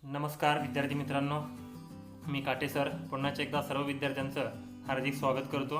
नमस्कार विद्यार्थी मित्रांनो, मी काटे सर पुन्हा एकदा सर्व विद्यार्थ्यांचं हार्दिक स्वागत करतो।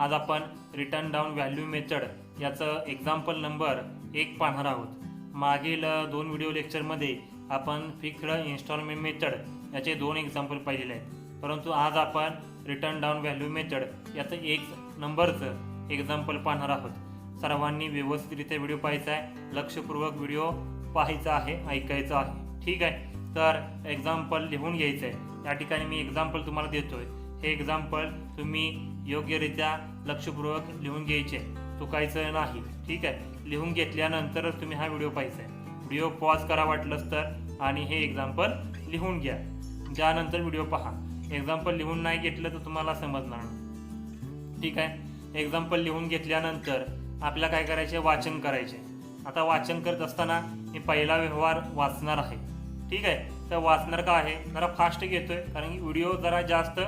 आज आपण रिटर्न डाऊन व्हॅल्यू मेथड याचं एक्झाम्पल नंबर 1 पाहणार आहोत। मागील 2 व्हिडिओ लेक्चरमध्ये आपण फिक्स्ड इन्स्टॉलमेंट मेथड याचे 2 एक्झाम्पल पाहिलेले आहेत, परंतु आज आपण रिटर्न डाऊन व्हॅल्यू मेथड याचं 1 नंबरचं एक्झाम्पल पाहणार आहोत। सर्वांनी व्यवस्थितरित्या व्हिडिओ पाहायचा आहे, लक्षपूर्वक व्हिडिओ पाहायचा आहे, ऐकायचा आहे, ठीक आहे। तर एक्झाम्पल लिहून घ्यायचं आहे। या ठिकाणी मी एक्झाम्पल तुम्हाला देतोय, हे एक्झाम्पल तुम्ही योग्यरित्या लक्षपूर्वक लिहून घ्यायचे, चुकायचं नाही, ठीक आहे। लिहून घेतल्यानंतरच तुम्ही हा व्हिडिओ पाहायचा आहे। व्हिडिओ पॉज करा वाटलंच तर आणि हे एक्झाम्पल लिहून घ्या, त्यानंतर व्हिडिओ पहा। एक्झाम्पल लिहून नाही घेतलं तर तुम्हाला समजणार नाही, ठीक आहे। एक्झाम्पल लिहून घेतल्यानंतर आपल्याला काय करायचे, वाचन करायचे। आता वाचन करत असताना मी पहिला व्यवहार वाचणार आहे, ठीक आहे। तर वाचणार का आहे, जरा फास्ट घेतोय कारण की व्हिडिओ जरा जास्त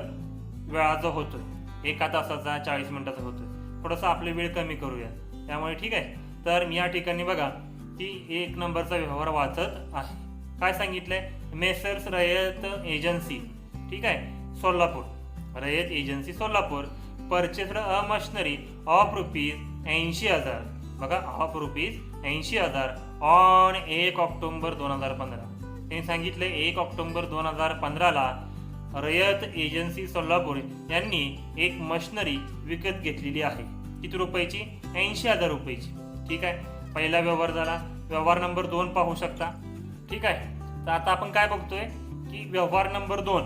वेळाचा होतोय, 1 तासाचा 40 मिनिटाचा होतोय, थोडासा आपली वेळ कमी करूया त्यामुळे, ठीक आहे। तर मी या ठिकाणी बघा की 1 नंबरचा व्यवहार वाचत आहे। काय सांगितलंय, मेसर्स रयत एजन्सी, ठीक आहे, Solapur, Rayat agency Solapur purchased a machinery of ₹80,000, बघा ऑफ ₹80,000 ऑन 1 ऑक्टोबर 2015। त्यांनी सांगितले 1 ऑक्टोबर 2015ला रयत एजन्सी सोलापूर यांनी एक मशिनरी विकत घेतलेली आहे। किती रुपयाची, 80,000 रुपयाची, ठीक आहे। पहिला व्यवहार झाला। व्यवहार नंबर 2 पाहू शकता, ठीक आहे। तर आता आपण काय बघतोय की व्यवहार नंबर 2,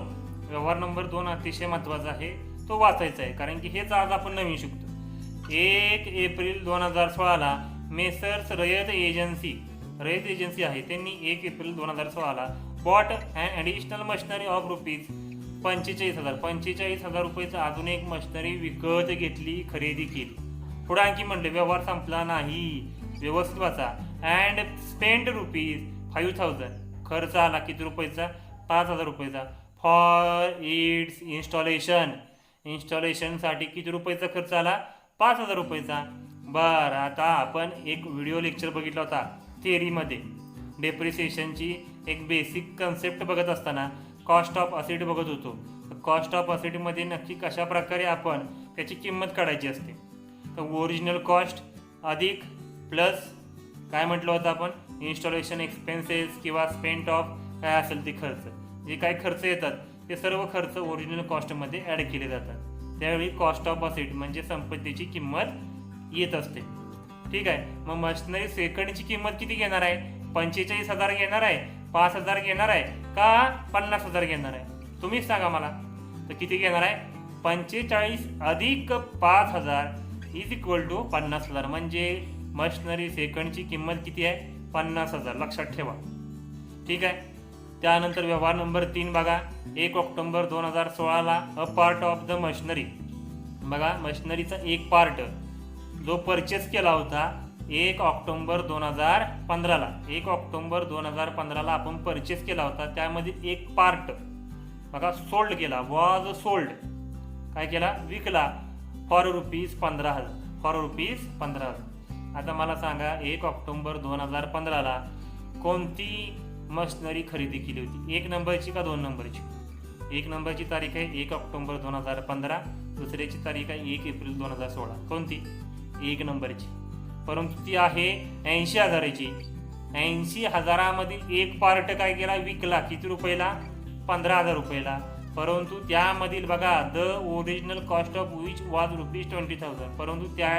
व्यवहार नंबर 2 अतिशय महत्वाचा आहे, तो वाचायचा आहे कारण की हेच आज आपण नवीन शिकतो। 1 एप्रिल 2016ला मेसर्स रयत एजन्सी आहे, त्यांनी 1 एप्रिल 2016ला bought and additional machinery of ₹45,000 रुपयाचं अजून एक मशिनरी विकत घेतली, खरेदी केली। पुढे आणखी म्हणले व्यवहार संपला नाही, व्यवस्थित वाचा। अँड स्पेंड ₹5,000, खर्च आला किती रुपयाचा, 5,000 रुपयाचा, फॉर इट्स इन्स्टॉलेशनसाठी किती रुपयाचा खर्च आला, 5,000 रुपयाचा। बरं, आता आपण एक व्हिडिओ लेक्चर बघितला होता थिअरीमध्ये, डेप्रिसिएशनची एक बेसिक कन्सेप्ट बघत असताना कॉस्ट ऑफ असेट बघत होतो। कॉस्ट ऑफ असेटमध्ये नक्की कशा प्रकारे आपण त्याची किंमत काढायची असते, तर ओरिजिनल कॉस्ट अधिक प्लस काय म्हटलं होतं आपण, इन्स्टॉलेशन एक्सपेन्सेस किंवा स्पेंट ऑफ काय असेल ते खर्च, जे काही खर्च येतात ते सर्व खर्च ओरिजिनल कॉस्टमध्ये ॲड केले जातात। त्यावेळी कॉस्ट ऑफ असेट म्हणजे संपत्तीची किंमत येत असते, ठीक आहे। मग मशिनरी सेकंडची किंमत किती घेणार आहे, 45,000 घेणार आहे, 5,000 घेणार आहे का 50,000 घेणार आहे, तुम्हीच सांगा मला। तर किती घेणार आहे, 45 अधिक 5,000 इज इक्वल टू 50,000, म्हणजे मशिनरी सेकंडची किंमत किती आहे, 50,000, लक्षात ठेवा, ठीक आहे। त्यानंतर व्यवहार नंबर 3 बघा, 1 ऑक्टोबर 2016ला a part of the machinery, बघा मशिनरीचा एक पार्ट जो परचेस केला होता 1 ऑक्टोबर 2015ला, 1 ऑक्टोबर 2015ला आपण परचेस केला होता, त्यामध्ये एक पार्ट बघा सोल्ड केला, वॉज सोल्ड, काय केला, विकला, फॉर ₹15,000, फॉर ₹15,000। आता मला सांगा 1 ऑक्टोबर 2015ला कोणती मशिनरी खरेदी केली होती, 1 नंबरची का 2 नंबरची? 1 नंबरची तारीख आहे 1 ऑक्टोबर 2015, दुसऱ्याची तारीख आहे 1 एप्रिल 2016, कोणती, 1 नंबरची, परंतु ती आहे 80,000ची। 80,000मधील एक पार्ट काय केला, विकला, किती रुपयाला, 15,000 रुपयाला, परंतु त्यामधील बघा the original cost of which was ₹20,000, परंतु त्या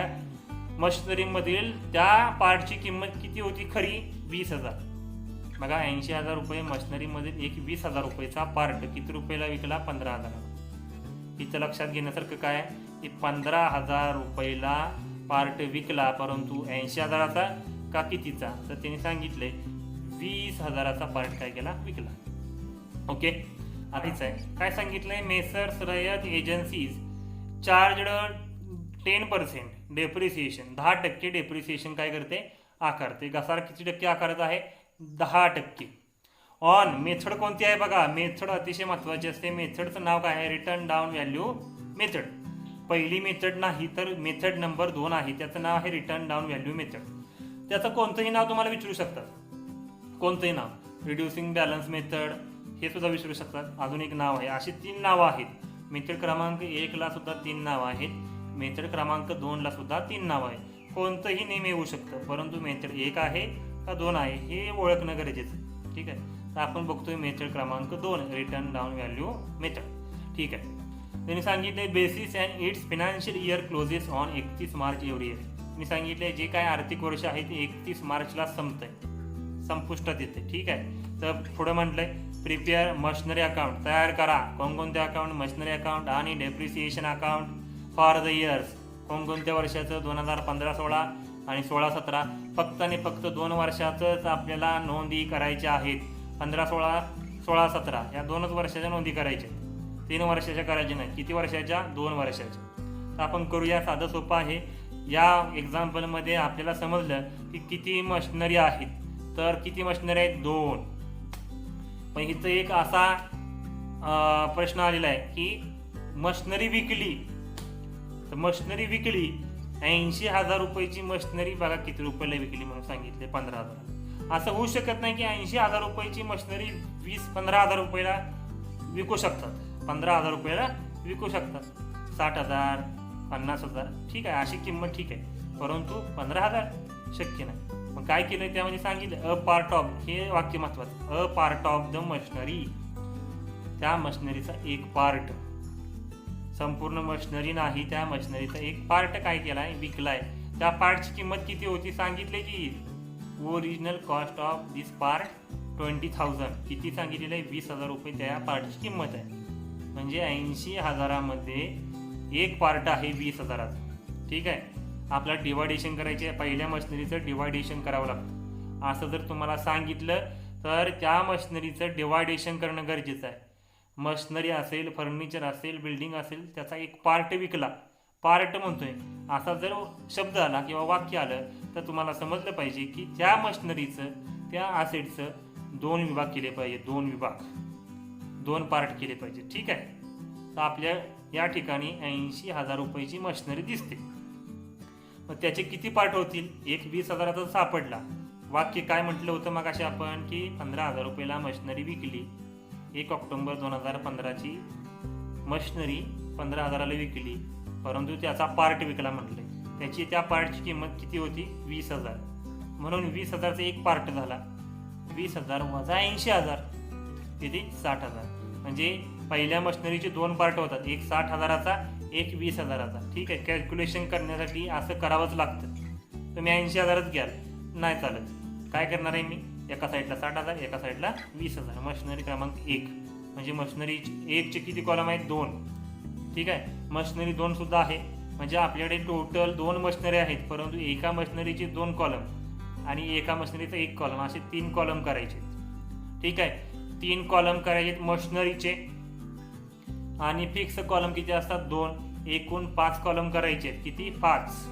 मशिनरीमधील त्या पार्टची किंमत किती होती खरी, 20,000। बघा 80,000 रुपये मशिनरीमधील एक 20,000 रुपयाचा पार्ट किती रुपयाला विकला, 15,000। इथं लक्षात घेण्यासारखं काय आहे की 15,000 रुपयाला पार्ट विकला, परंतु 80,000चा का कितीचा, तर त्यांनी सांगितले 20,000चा पार्ट काय केला, विकला, ओके। आधीच आहे काय सांगितलंय, मेसर्स रयत एजन्सीज चार्जड 10% डेप्रिसिएशन, 10% डेप्रिसिएशन काय करते, आकारते। घसारा किती टक्के आकारत आहे, 10%। ऑन मेथड कोणती आहे बघा, मेथड अतिशय महत्वाची असते। मेथडचं नाव काय आहे, रिटर्न डाऊन व्हॅल्यू मेथड। पहिली मेथड नाही तर मेथड नंबर 2 आहे, त्याचं नाव आहे रिटर्न डाऊन व्हॅल्यू मेथड। त्याचं कोणतंही नाव तुम्हाला विचारू शकतात, कोणतंही नाव, रिड्युसिंग बॅलन्स मेथड, हे सुद्धा विचारू शकतात. अजून एक नाव आहे. अशी 3 नावं आहेत. मेथड क्रमांक 1ला सुद्धा 3 नावं आहेत. मेथड क्रमांक 2ला सुद्धा 3 नावं आहे. कोणतंही नेम येऊ शकतं, परंतु मेथड 1 आहे का 2 आहे हे ओळखणं गरजेचं आहे. ठीक आहे. तर आपण बघतोय मेथड क्रमांक 2 रिटर्न डाऊन व्हॅल्यू मेथड. ठीक आहे. त्यांनी सांगितले basis and it's financial year closes on 31 March every year. मी सांगितले जे काय आर्थिक वर्ष आहे ते 31 मार्चला संपतंय, संपुष्टात येते. ठीक आहे. तर पुढं म्हटलंय प्रिपेअर मशिनरी अकाउंट, तयार करा कोणकोणते अकाउंट, मशिनरी अकाउंट आणि depreciation account for the years. कोणकोणत्या वर्षाचं 2015-16 आणि 16-17. फक्त आणि फक्त 2 वर्षाचंच आपल्याला नोंदी करायच्या आहेत. 15-16, 16-17 या 2च वर्षाच्या नोंदी करायच्या, 3 वर्षाच्या करायच्या नाही. किती वर्षाच्या? 2 वर्षाच्या. तर आपण करूया, साधं सोपं आहे. या एक्झाम्पलमध्ये आपल्याला समजलं की किती मशिनरी आहेत. तर किती मशिनरी आहेत? 2. पण इथं एक असा प्रश्न आलेला आहे की मशिनरी विकली, तर मशिनरी विकली 80,000 रुपयाची मशिनरी, बघा किती रुपयाला विकली म्हणून सांगितले 15,000. असं होऊ शकत नाही की 80,000 रुपयाची मशिनरी 20-15,000 रुपयाला विकू शकतात. 15,000 रुपयाला विकू शकतात. 60,000, 50,000 ठीक आहे, अशी किंमत ठीक आहे, परंतु 15,000 शक्य नाही. मग काय केलं त्यामध्ये सांगितलं अ पार्ट ऑफ, हे वाक्य महत्वाचं, अ पार्ट ऑफ द मशिनरी, त्या मशिनरीचा एक पार्ट, संपूर्ण मशिनरी नाही, त्या मशिनरीचा एक पार्ट काय केलाय? विकलाय. त्या पार्टची किंमत किती होती सांगितले की original cost of this part 20,000. किती सांगितलेलं आहे? 20,000 रुपये त्या पार्टची किंमत आहे. म्हणजे 80,000मध्ये एक पार्ट आहे 20,000चा. ठीक आहे. आपल्याला डिवायडेशन करायचे, पहिल्या मशिनरीचं डिवायडेशन करावं लागतं. असं जर तुम्हाला सांगितलं तर त्या मशिनरीचं डिवायडेशन करणं गरजेचं आहे. मशिनरी असेल, फर्निचर असेल, बिल्डिंग असेल, त्याचा एक पार्ट विकला, पार्ट म्हणतोय, असा जर शब्द आला किंवा वाक्य आलं तर तुम्हाला समजलं पाहिजे की त्या मशिनरीचं, त्या असेटचं 2 विभाग केले पाहिजे. 2 विभाग, 2 पार्ट केले पाहिजे. ठीक आहे. तर आपल्या या ठिकाणी 80,000 रुपयाची मशिनरी दिसते. मग त्याचे किती पार्ट होतील? एक 20,000चा सापडला. वाक्य काय म्हटलं होतं मग असे आपण की 15,000 रुपयाला मशिनरी विकली. 1 ऑक्टोबर 2015ची मशिनरी 15,000ला विकली, परंतु त्याचा पार्ट विकला म्हटले. त्याची त्या पार्टची किंमत किती होती? 20,000. म्हणून 20,000चा एक पार्ट झाला. 20,000 वजा 80,000 किती? 60,000. म्हणजे पहिल्या मशिनरीचे 2 पार्ट होतात, एक 60,000चा, एक 20,000चा. ठीक आहे. कॅल्क्युलेशन करण्यासाठी असं करावंच लागतं. तुम्ही 80,000च घ्याल, नाही चालत. काय करणार आहे मी? एका साईडला 60,000, एका साईडला 20,000. मशिनरी क्रमांक 1 म्हणजे मशिनरी 1चे किती कॉलम आहेत? 2. ठीक आहे. मशिनरी 2 सुद्धा आहे. म्हणजे आपल्याकडे टोटल 2 मशिनरी आहेत, परंतु एका मशिनरीचे 2 कॉलम आणि एका मशिनरीचा 1 कॉलम, असे 3 कॉलम करायचे. ठीक आहे. 3 कॉलम करायचे मशिनरीचे आणि फिक्स कॉलम किती असतात? 2. एकूण 5 कॉलम करायचे. किती? 5.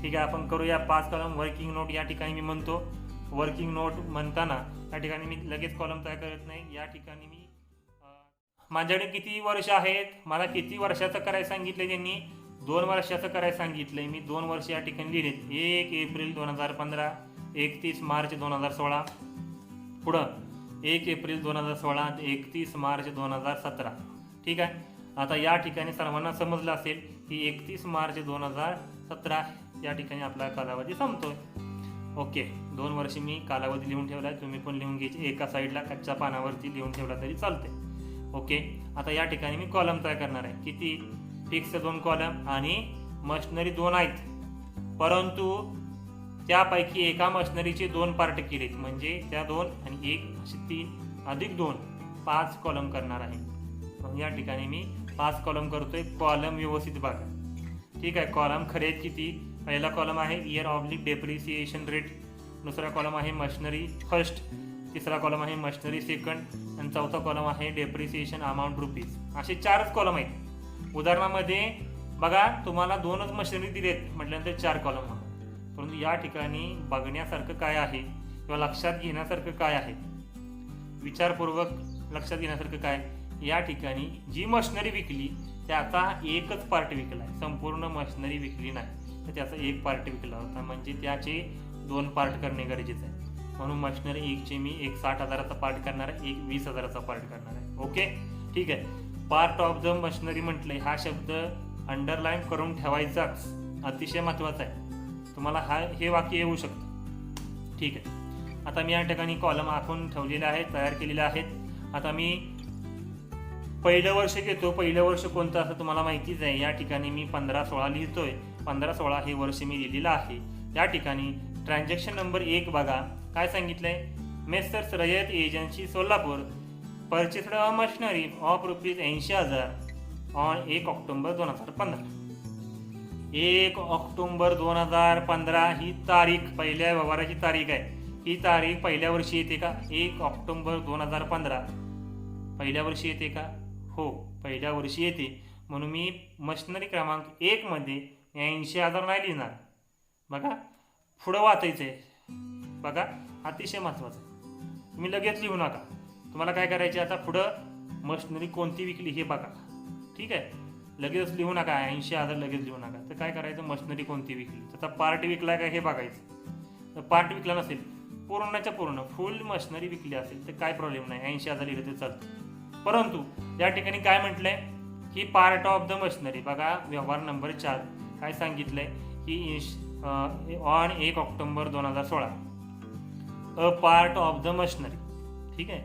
ठीक आहे. आपण करूया 5 कॉलम. वर्किंग नोट या ठिकाणी मी म्हणतो. वर्किंग नोट म्हणताना या ठिकाणी मी लगेच कॉलम तयार करत नाही. या ठिकाणी मी माझ्याकडे किती वर्ष आहेत, मला किती वर्षाचं करायला सांगितलं त्यांनी? 2 वर्षाचं करायला सांगितलंय. मी 2 वर्ष या ठिकाणी लिहिलेत. 1 एप्रिल 2015, 31 मार्च 2016. पुढं 1 एप्रिल 2016, 31 मार्च 2017. ठीक आहे. आता या ठिकाणी सर्वांना समजलं असेल की 31 मार्च 2017 या ठिकाणी आपला कालावधी संपतोय. ओके. 2 वर्ष मी कालावधी लिहून ठेवला आहे. तुम्ही पण लिहून घ्यायचे. एका साईडला कच्च्या पानावरती लिहून ठेवला तरी चालते. ओके. आता या ठिकाणी मी कॉलम तयार करणार आहे. किती? फिक्स 2 कॉलम आणि मशिनरी 2 आहेत, परंतु त्यापैकी एका मशिनरीचे 2 पार्ट केलेत, म्हणजे त्या 2 आणि 1 असे 3 अधिक 2 5 कॉलम करणार आहे. मग या ठिकाणी मी 5 कॉलम करतोय. कॉलम व्यवस्थित बघा. ठीक आहे. कॉलम खरे आहेत किती? पहिला कॉलम आहे इयर ऑब्लिक डेप्रिसिएशन रेट, दुसरा कॉलम आहे मशिनरी फर्स्ट, तिसरा कॉलम आहे मशिनरी सेकंड आणि चौथा कॉलम आहे डेप्रिसिएशन अमाऊंट रुपीज. असे 4च कॉलम आहेत. उदाहरणामध्ये बघा तुम्हाला 2च मशिनरी दिलेत म्हटल्यानंतर 4 कॉलम होणार, परंतु या ठिकाणी बघण्यासारखं काय आहे किंवा लक्षात घेण्यासारखं काय आहे, विचारपूर्वक लक्षात घेण्यासारखं काय? या ठिकाणी जी मशिनरी विकली त्याचा एकच पार्ट विकला आहे, संपूर्ण मशिनरी विकली नाही, तर त्याचा एक पार्ट विकला होता, म्हणजे त्याचे 2 पार्ट करणे गरजेचं आहे. म्हणून मशिनरी 1चे मी एक 60,000चा पार्ट करणार आहे, एक 20,000चा पार्ट करणार आहे. ओके, ठीक आहे. पार्ट ऑफ द मशिनरी म्हटलंय, हा शब्द अंडरलाईन करून ठेवायचाच, अतिशय महत्त्वाचा आहे. तुम्हाला हे वाक्य येऊ शकतं. ठीक आहे. आता मी या ठिकाणी कॉलम आखून ठेवलेले आहेत, तयार केलेले आहेत. आता मी पहिलं वर्ष घेतो. पहिलं वर्ष कोणतं असं तुम्हाला माहितीच आहे. या ठिकाणी मी 15-16 लिहितोय. 15-16 हे वर्ष मी लिहिलेलं आहे. या ठिकाणी ट्रान्झॅक्शन नंबर 1 बघा काय सांगितलंय. Messrs Rayat agency Solapur purchased a machinery of ₹80,000 on 1 October 2015. 1 October 2015 ही तारीख, पहिल्या व्यवहाराची तारीख आहे. ही तारीख पहिल्या वर्षी येते का? 1 ऑक्टोबर 2015 पहिल्या वर्षी येते का? हो, पहिल्या वर्षी येते. म्हणून मी मशिनरी क्रमांक 1 मध्ये 80,000 नाही लिहिणार. बघा पुढं वाचायचं आहे. बघा अतिशय महत्त्वाचं आहे. तुम्ही लगेच लिहू नका. तुम्हाला काय करायचे, आता पुढं मशिनरी कोणती विकली हे बघा. ठीक आहे, लगेच लिहू नका. 80,000 लगेच लिहू नका. तर काय करायचं, मशिनरी कोणती विकली, त्याचा पार्ट विकला का हे बघायचं. तर पार्ट विकला नसेल, पूर्णच्या पूर्ण फुल मशिनरी विकली असेल तर काय प्रॉब्लेम नाही, 80,000 लिहिलं तर चालतं. परंतु या ठिकाणी काय म्हटलंय की पार्ट ऑफ द मशिनरी. बघा व्यवहार नंबर 4 काय सांगितलंय की on 1 October 2016 a part of the machinery. ठीक आहे,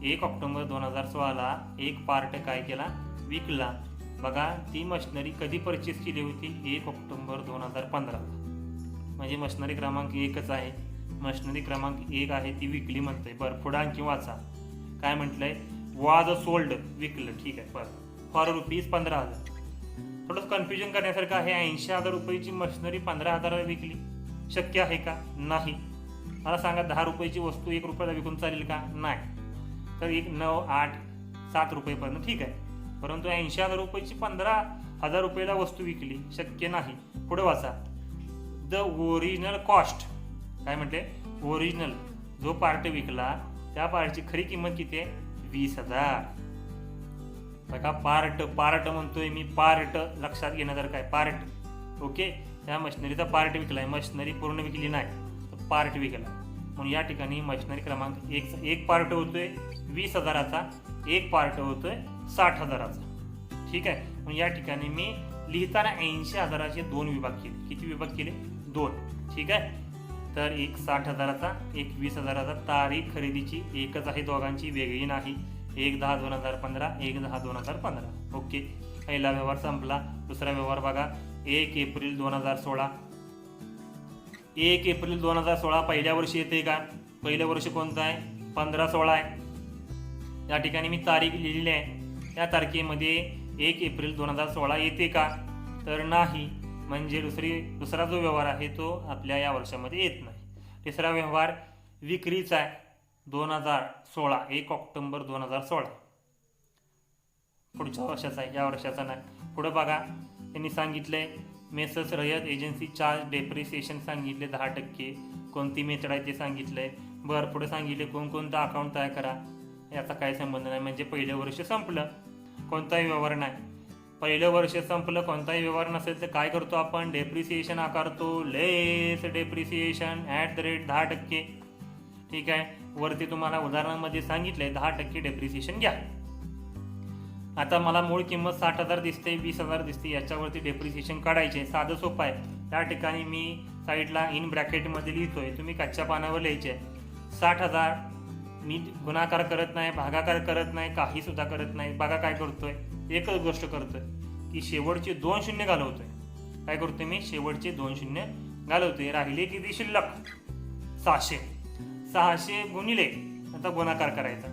1 ऑक्टोबर 2016 एक पार्ट काय केला, विकला. बघा ती मशिनरी कधी परचेस केली होती, 1 ऑक्टोबर 2015. म्हणजे मशिनरी क्रमांक 1च आहे. मशिनरी क्रमांक 1 आहे ती विकली म्हणतंय. बरं पुढं आणखी वाचा काय म्हटलंय, वॉज सोल्ड विकलं. ठीक आहे, बरं फॉर ₹15,000. थोडंसं कन्फ्युजन करण्यासारखं आहे. 80,000 रुपयाची मशिनरी 15,000 विकली शक्य आहे का? नाही. मला सांगा 10 रुपयाची वस्तू 1 रुपयाला विकून चालेल का? नाही. तर 1, 9, 8, 7 रुपयेपर्यंत ठीक आहे. परंतु 80,000 रुपयाची 15,000 रुपयाला वस्तू विकली शक्य नाही. पुढे वाचा, द ओरिजिनल कॉस्ट. काय म्हणते, ओरिजिनल जो पार्ट विकला त्या पार्टची खरी किंमत किती आहे, 20,000. बघा पार्ट म्हणतोय मी, पार्ट लक्षात घेण्यासारखं आहे. पार्ट ओके, त्या मशिनरीचा पार्ट विकलाय, मशिनरी पूर्ण विकली नाही, तर पार्ट विकला. म्हणून या ठिकाणी मशिनरी क्रमांक 1 पार्ट होतोय 20,000चा, एक पार्ट होतोय 60,000चा. ठीक आहे. म्हणून या ठिकाणी मी लिहिताना 80,000चे 2 विभाग केले. किती विभाग केले? 2. ठीक आहे. तर एक 60,000चा, एक 20,000चा. तारीख खरेदीची एकच आहे, दोघांची वेगळी नाही. 1/10/2015, 1/10/2015. ओके, पहिला व्यवहार संपला. दुसरा व्यवहार बघा, 1 एप्रिल 2016. 1 एप्रिल 2016 पहिल्या वर्षी येते का? पहिलं वर्ष कोणतं आहे? 15-16 आहे. या ठिकाणी मी तारीख लिहिलेली आहे. या तारखेमध्ये 1 एप्रिल 2016 येते का? तर नाही. म्हणजे दुसरा जो व्यवहार आहे तो आपल्या या वर्षामध्ये येत नाही. तिसरा व्यवहार विक्रीचा आहे 2016, 1 ऑक्टोबर 2016. पुढच्या वर्षाचा आहे, या वर्षाचा नाही. पुढं बघा त्यांनी सांगितलंय messrs Rayat agency charge depreciation सांगितले 10%. कोणती मेथड आहे ते सांगितलंय. बरं पुढे सांगितले कोणकोणतं अकाउंट तयार करा. याचा काही संबंध नाही. म्हणजे पहिलं वर्ष संपलं, कोणताही व्यवहार नाही. पहिलं वर्ष संपलं, कोणताही व्यवहार नसेल तर काय करतो आपण, डेप्रिसिएशन आकारतो. लेस डेप्रिसिएशन @ 10%. ठीक आहे. वरती तुम्हाला उदाहरणामध्ये सांगितलंय 10% डेप्रिसिएशन घ्या. आता मला मूळ किंमत 60,000 दिसते, 20,000 दिसते, याच्यावरती डेप्रिसिएशन काढायचे. साधं सोपं आहे. त्या ठिकाणी मी साईडला इन ब्रॅकेटमध्ये लिहितोय, तुम्ही कच्च्या पानावर लिहायचे. 60,000 मी गुणाकार करत नाही, भागाकार करत नाही, काही सुद्धा करत नाही. बघा काय करतोय, एकच गोष्ट करतोय की शेवटचे 2 शून्य घालवतोय. काय करतोय मी, शेवटचे 2 शून्य घालवतोय. राहिले किती शिल्लक, 600. 600 गुणिले, आता गुणाकार करायचा.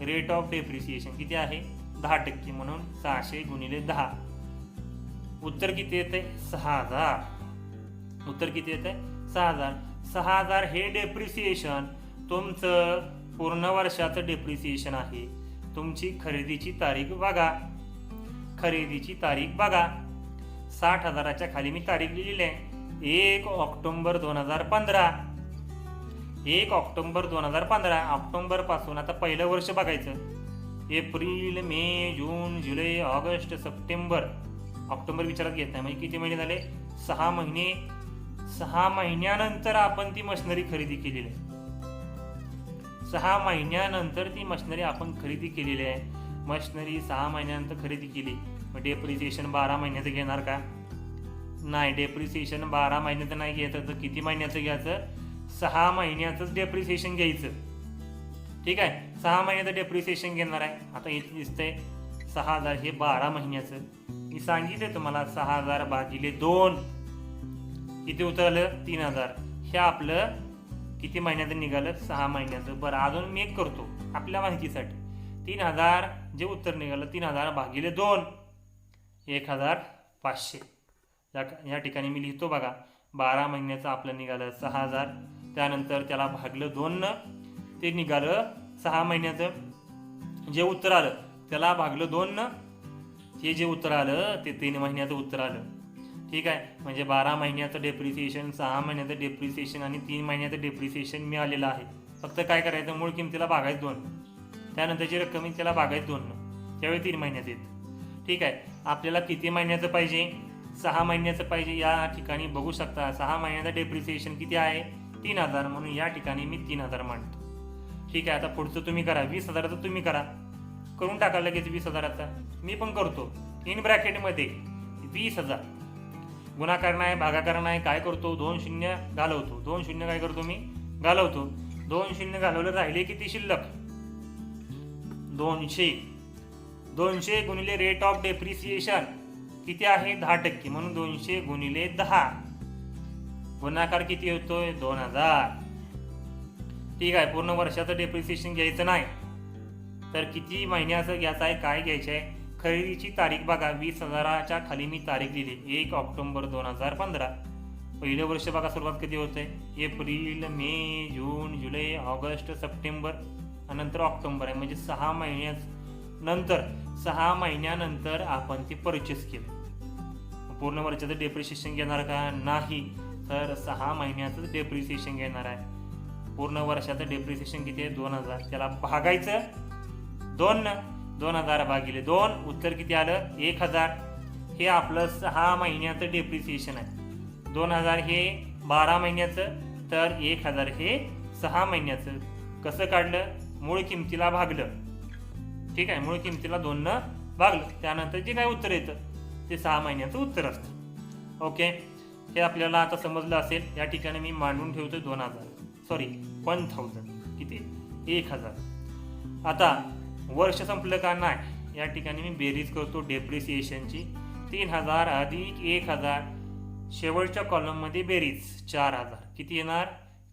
रेट ऑफ डेप्रिसिएशन किती आहे, 10%. म्हणून 600 गुणिले 10, उत्तर किती येते, 6,000. उत्तर किती येते, 6,000. 6,000 हे डेप्रिसिएशन तुमचं पूर्ण वर्षाचं डेप्रिसिएशन आहे. तुमची खरेदीची तारीख बघा, खरेदीची तारीख बघा. 60,000च्या खाली मी तारीख लिहिलेली आहे, 1 ऑक्टोबर 2015. 1 ऑक्टोबर 2015. ऑक्टोबर पासून आता पहिलं वर्ष बघायचं. एप्रिल, मे, जून, जुलै, ऑगस्ट, सप्टेंबर. ऑक्टोबर विचारात घेत नाही. म्हणजे किती महिने झाले, 6 महिने. 6 महिन्यानंतर आपण ती मशिनरी खरेदी केलेली आहे. 6 महिन्यानंतर ती मशिनरी आपण खरेदी केलेली आहे. मशिनरी 6 महिन्यानंतर खरेदी केली, मग डेप्रिसिएशन 12 महिन्याचं घेणार का? नाही, डेप्रिसिएशन 12 महिन्याचं नाही घ्यायचं. तर किती महिन्याचं घ्यायचं? 6 महिन्याचंच डेप्रिसिएशन घ्यायचं. ठीक आहे, 6 महिन्याचं डेप्रिसिएशन घेणार आहे. आता इथे दिसतंय 6,000 हे 12 महिन्याचं. मी सांगितलं तुम्हाला 6,000 भागिले 2 किती उतरलं? 3,000. हे आपलं किती महिन्याचं निघालं? 6 महिन्याचं. बरं, अजून मी एक करतो आपल्या माहितीसाठी. 3,000 जे उत्तर निघालं 3,000 भागिले 2 1,500. या ठिकाणी मी लिहितो बघा. 12 महिन्याचं आपलं निघालं 6,000. त्यानंतर त्याला भागलं 2 ते निघालं 6 महिन्याचं. जे उत्तर आलं त्याला भागलं 2 हे जे उत्तर आलं ते 3 महिन्याचं उत्तर आलं. ठीक आहे, म्हणजे 12 महिन्याचं डेप्रिसिएशन, 6 महिन्याचं डेप्रिसिएशन आणि 3 महिन्याचं डेप्रिसिएशन मिळालेलं आहे. फक्त काय करायचं? मूळ किमतीला भागायचं 2, त्यानंतरची रक्कम त्याला भागायचं 2, त्यावेळी 3 महिन्याचं येतं. ठीक आहे, आपल्याला किती महिन्याचं पाहिजे? 6 महिन्याचं पाहिजे. या ठिकाणी बघू शकता 6 महिन्याचं डेप्रिसिएशन किती आहे? 3,000. म्हणून या ठिकाणी मी 3,000 मांडतो. ठीक आहे, आता पुढचं तुम्ही करा. 20,000चं तुम्ही करा, करून टाका लगेच. 20,000चा मी पण करतो. इन ब्रॅकेटमध्ये 20,000 गुणाकार नाही, भागाकार नाही. काय करतो? 2 शून्य घालवतो. 2 शून्य काय करतो मी? घालवतो. 2 शून्य घालवलं, राहिले किती शिल्लक? 200. 200 गुणिले रेट ऑफ डेप्रिसिएशन किती आहे? 10%. म्हणून 200 गुणिले 10 गुणाकार किती होतोय? 2,000. ठीक आहे, पूर्ण वर्षाचं डेप्रिसिएशन घ्यायचं नाही तर किती महिन्याचं घ्यायचं आहे? काय घ्यायचं आहे? खरेदीची तारीख बघा. 20,000च्या खाली मी तारीख लिहिली 1 ऑक्टोबर 2015. पहिलं वर्ष बघा सुरुवात कधी होते? एप्रिल, मे, जून, जुलै, ऑगस्ट, सप्टेंबर आणि नंतर ऑक्टोबर आहे. म्हणजे 6 महिन्यानंतर आपण ते परचेस केलं. पूर्ण वर्षाचं डेप्रिसिएशन घेणार का? नाही, तर 6 महिन्याचं डेप्रिसिएशन घेणार आहे. पूर्ण वर्षाचं डेप्रिसिएशन किती आहे? 2,000. त्याला भागायचं 2. 2,000 भागिले 2 उत्तर किती आलं? 1,000. हे आपलं 6 महिन्याचं डेप्रिसिएशन आहे. 2,000 हे 12 महिन्याचं, तर 1,000 हे 6 महिन्याचं. कसं काढलं? मूळ किमतीला भागलं. ठीक आहे, मूळ किमतीला 2 भागलं, त्यानंतर जे काय उत्तर येतं ते 6 महिन्याचं उत्तर असतं. ओके, हे आपल्याला आता समजलं असेल. या ठिकाणी मी मांडून ठेवतो 1,000 किती? 1,000. आता वर्ष संपलं का? नाही, या ठिकाणी मी बेरीज करतो डेप्रिसिएशनची. 3,000 अधिक 1,000, शेवटच्या कॉलममध्ये बेरीज 4,000. किती येणार?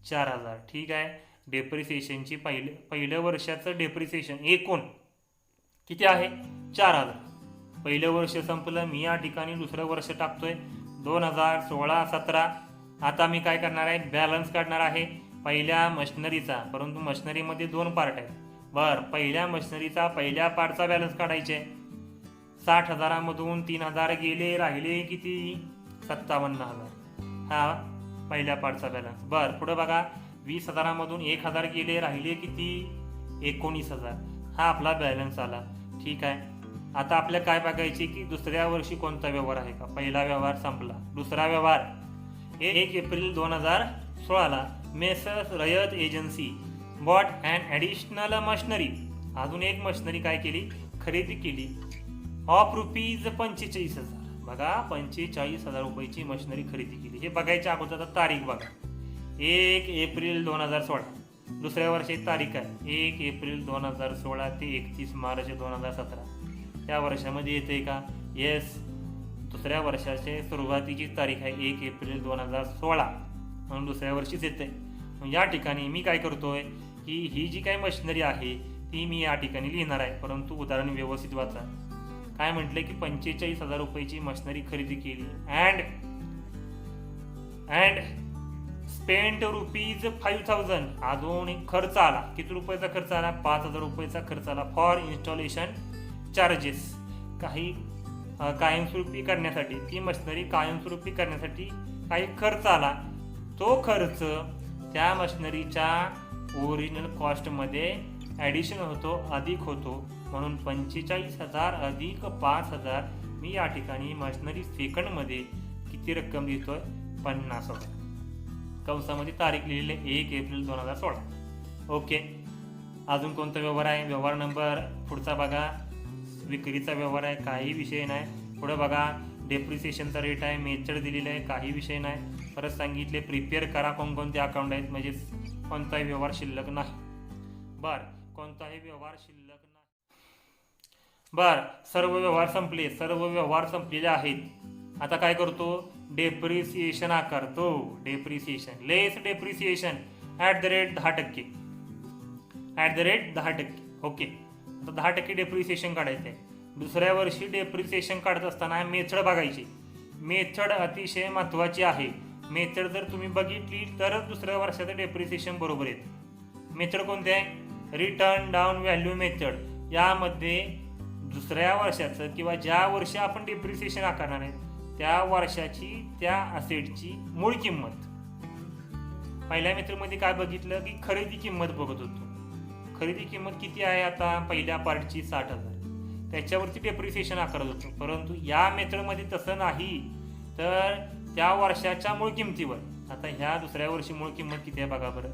4,000. ठीक आहे, डेप्रिसिएशनची पहिलं वर्षाचं डेप्रिसिएशन एकूण किती आहे? 4,000. पहिलं वर्ष संपलं, मी या ठिकाणी दुसरं वर्ष टाकतोय 2016-17. आता मी काय करणार आहे? बॅलन्स काढणार आहे पहिल्या मशिनरीचा. परंतु मशिनरीमध्ये 2 पार्ट आहेत. बरं, पहिल्या मशिनरीचा पहिल्या पार्टचा बॅलन्स काढायचे. 60,000मधून 3,000 गेले, राहिले किती? 57,000. हा पहिल्या पार्टचा बॅलन्स. बरं, पुढे बघा. 20,000मधून 1,000 गेले, राहिले किती? 19,000. हा आपला बॅलन्स आला. ठीक आहे, आता आपल्या काय बघायचे की दुसऱ्या वर्षी कोणता व्यवहार आहे का? पहिला व्यवहार संपला. दुसरा व्यवहार 1 एप्रिल 2016ला messrs Rayat agency bought and additional machinery. अजून एक मशिनरी काय केली? खरेदी केली ऑफ रुपीज 45,000. बघा, 45,000 रुपयाची मशिनरी खरेदी केली. हे बघायच्या अगोदर तारीख बघा. 1 एप्रिल 2016. दुसऱ्या वर्षाची तारीख आहे 1 एप्रिल 2016 ते 31 मार्च 2017. त्या वर्षामध्ये येते का? येस. दुसऱ्या वर्षाची सुरुवातीची तारीख आहे 1 एप्रिल 2016, म्हणून दुसऱ्या वर्षीच येते. या ठिकाणी मी काय करतोय की ही जी काही मशिनरी आहे ती मी या ठिकाणी लिहिणार आहे. परंतु उदाहरण व्यवस्थित वाचा. काय म्हटलं की 45,000 रुपयाची मशिनरी खरेदी केली अँड स्पेंट रुपीज 5,000. अजून एक खर्च आला. किती रुपयाचा खर्च आला? 5,000 रुपयाचा खर्च आला फॉर इन्स्टॉलेशन चार्जेस. काही कायमस्वरूपी करण्यासाठी, ती मशिनरी कायमस्वरूपी करण्यासाठी काही खर्च आला. तो खर्च त्या मशिनरीच्या ओरिजिनल कॉस्टमध्ये ॲडिशन होतो, अधिक होतो. म्हणून 45,000 अधिक 5,000 मी या ठिकाणी मशिनरी सेकंडमध्ये किती रक्कम लिहितोय? 50,000. कंसामध्ये तारीख लिहिलेली 1 एप्रिल 2016. ओके, अजून कोणता व्यवहार आहे, व्यवहार नंबर पुढचा बघा, विक्रीचा व्यवहार आहे, काही विषय नाही. पुढे बघा डेप्रिसिएशनचा रेट आहे, मेथड दिलेला आहे, काही विषय नाही. परत सांगितले प्रिपेअर करा कोणकोणते अकाउंट आहेत, म्हणजे कोणताही व्यवहार शिल्लक नाही. कोणताही व्यवहार शिल्लक नाही. सर्व व्यवहार संपले, सर्व व्यवहार संपलेले आहेत. आता काय करतो, डेप्रिसिएशन आकारतो. डेप्रिसिएशन लेस डेप्रिसिएशन @10%. @10%. ओके. आता 10% डेप्रिसिएशन काढायचं आहे. दुसऱ्या वर्षी डेप्रिसिएशन काढत असताना मेथड बघायची. मेथड अतिशय महत्त्वाची आहे. मेथड जर तुम्ही बघितली तरच दुसऱ्या वर्षाचं डेप्रिसिएशन बरोबर येतं. मेथड कोणते आहे, रिटर्न डाऊन व्हॅल्यू मेथड. यामध्ये दुसऱ्या वर्षाचं किंवा ज्या वर्षी आपण डेप्रिसिएशन आकारणार आहे त्या वर्षाची त्या असेटची मूळ किंमत. पहिल्या मेथडमध्ये काय बघितलं की खरेदी किंमत बघत होतो. खरेदी किंमत किती आहे आता पहिल्या पार्टची 60,000, त्याच्यावरती डेप्रिसिएशन आकारत होतो. परंतु या मेथडमध्ये तसं नाही, तर त्या वर्षाच्या मूळ किमतीवर. आता ह्या दुसऱ्या वर्षी मूळ किंमत किती आहे बघा बरं,